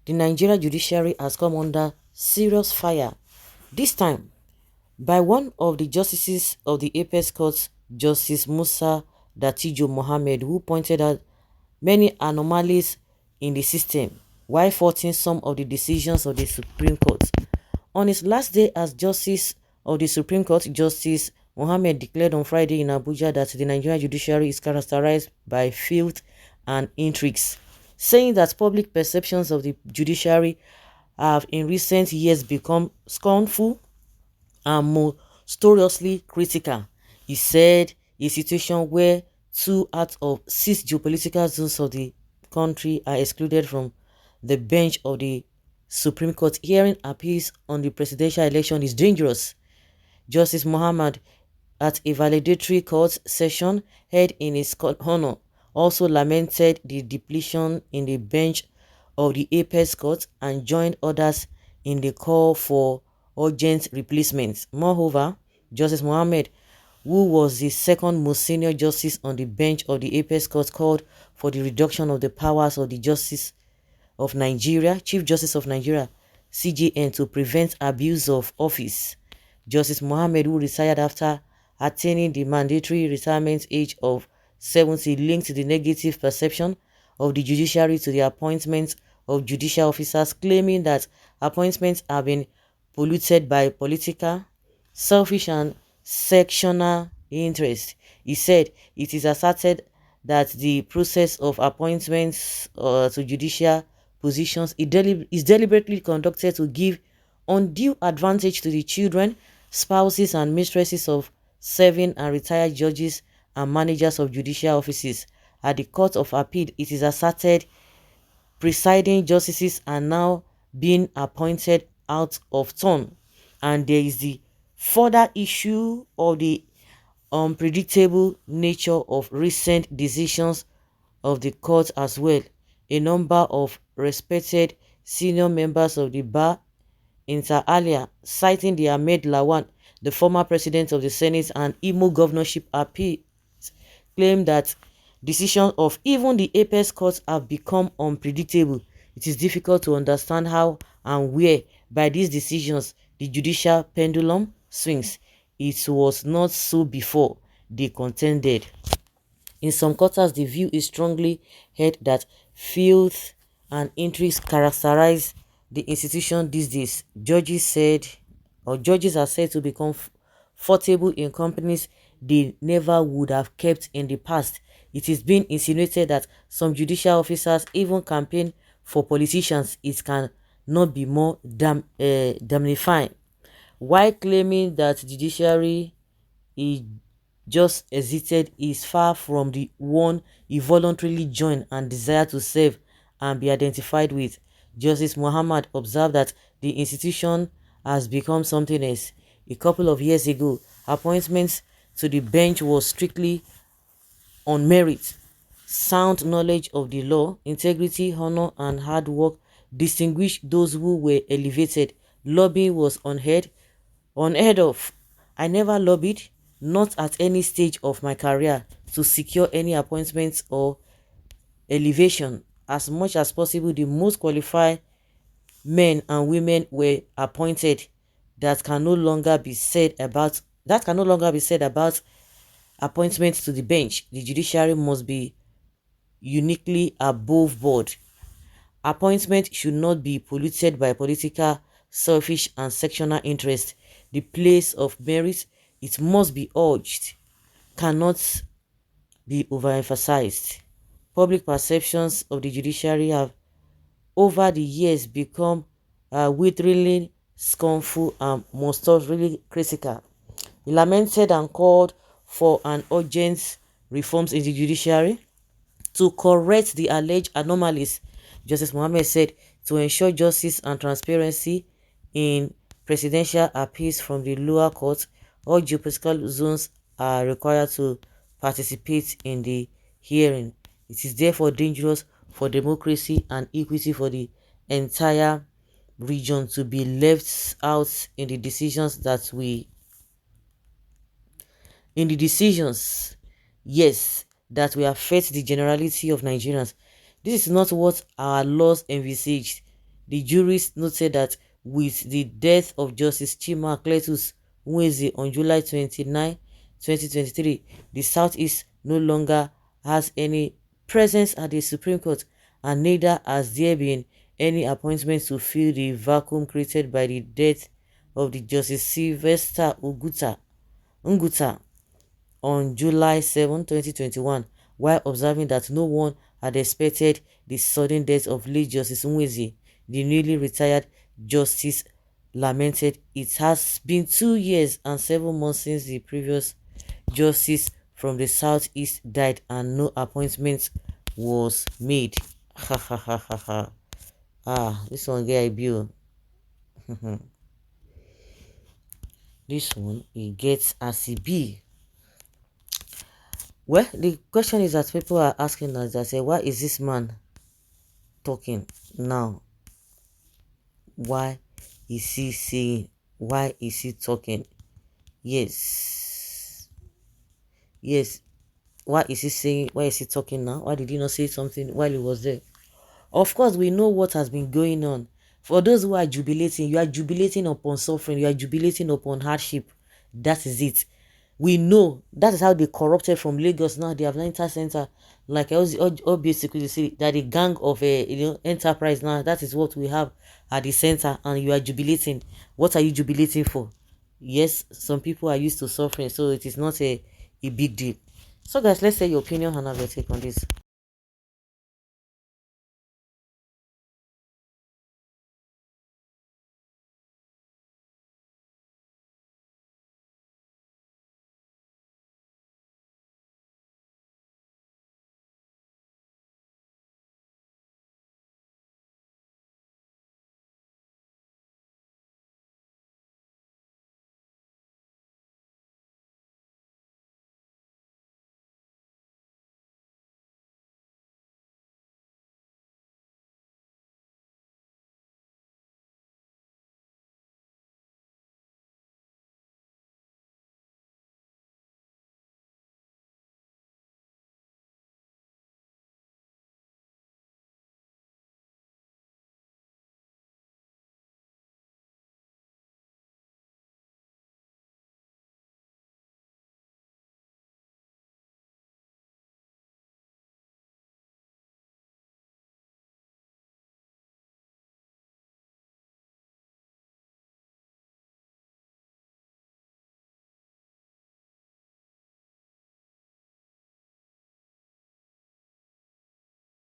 the Nigeria judiciary has come under serious fire, this time by one of the justices of the Apex Court, Justice Musa Datijo Mohammed, who pointed out many anomalies in the system while faulting some of the decisions of the Supreme Court. On his last day as Justice of the Supreme Court, Justice Mohammed declared on Friday in Abuja that the Nigerian judiciary is characterized by filth and intrigues, saying that public perceptions of the judiciary have in recent years become scornful and monstrously critical. He said a situation where 2 out of 6 geopolitical zones of the country are excluded from the bench of the Supreme Court hearing appeals on the presidential election is dangerous. Justice Muhammad, at a valedictory court session held in his honor, also lamented the depletion in the bench of the Apex Court and joined others in the call for urgent replacements. Moreover, Justice Mohammed, who was the second most senior justice on the bench of the Apex Court, called for the reduction of the powers of the Justice of Nigeria, Chief Justice of Nigeria, CJN, to prevent abuse of office. Justice Mohammed, who retired after attaining the mandatory retirement age of 70, linked the negative perception of the judiciary to the appointment of judicial officers, claiming that appointments have been polluted by political, selfish and sectional interest. He said it is asserted that the process of appointments to judicial positions is deliberately conducted to give undue advantage to the children, spouses and mistresses of serving and retired judges and managers of judicial offices. At the Court of Appeal, it is asserted presiding justices are now being appointed out of turn, and there is the further issue of the unpredictable nature of recent decisions of the court as well. A number of respected senior members of the bar, inter alia, citing the Ahmed Lawan, the former president of the Senate and Imo governorship appeals, claim that decisions of even the Apex courts have become unpredictable. It is difficult to understand how and where by these decisions the judicial pendulum swings. It was not so before, they contended. In some quarters, the view is strongly held that filth and intrigues characterize the institution these days. Judges are said to become comfortable in companies they never would have kept in the past. It is being insinuated that some judicial officers even campaign for politicians. It can not be more damnifying. While claiming that the judiciary is just exited is far from the one he voluntarily joined and desired to serve and be identified with. Justice Muhammad observed that the institution has become something else. A couple of years ago, appointments to the bench was strictly on merit. Sound knowledge of the law, integrity, honor, and hard work distinguished those who were elevated. Lobbying was unheard of. I never lobbied, not at any stage of my career, to secure any appointments or elevation. As much as possible, the most qualified men and women were appointed. That can no longer be said about appointments to the bench. The judiciary must be uniquely above board. Appointment should not be polluted by political, selfish and sectional interest. The place of merit, it must be urged, cannot be overemphasized. Public perceptions of the judiciary have over the years become witheringly scornful and monstrously critical. He lamented and called for an urgent reforms in the judiciary to correct the alleged anomalies. Justice Mohammed said to ensure justice and transparency in presidential appeals from the lower courts, all geopolitical zones are required to participate in the hearing. It is therefore dangerous for democracy and equity for the entire region to be left out in the decisions that will affect the generality of Nigerians. This is not what our laws envisaged. The jurist noted that with the death of Justice Chima Cletus Nweze on July 29, 2023, the Southeast no longer has any presence at the Supreme Court, and neither has there been any appointments to fill the vacuum created by the death of the Justice Sylvester Nguta on July 7, 2021, while observing that no one had expected the sudden death of late Justice Nweze. The newly retired justice lamented, "It has been 2 years and 7 months since the previous justice from the Southeast died and no appointment was made." Ha ha ha ha ha. This one get I bill. This one it gets as it be. Well, the question is that people are asking us, that say, why is this man talking now? Why is he saying? Why is he talking? Yes. Why is he saying? Why is he talking now? Why did he not say something while he was there? Of course, we know what has been going on. For those who are jubilating, you are jubilating upon suffering, you are jubilating upon hardship. That is it. We know that is how they corrupted from Lagos. Now they have an center, like I was all basically say that the gang of a enterprise. Now that is what we have at the center, and you are jubilating. What are you jubilating for? Yes, some people are used to suffering, so it is not a big deal. So guys, let's say your opinion and have your take on this.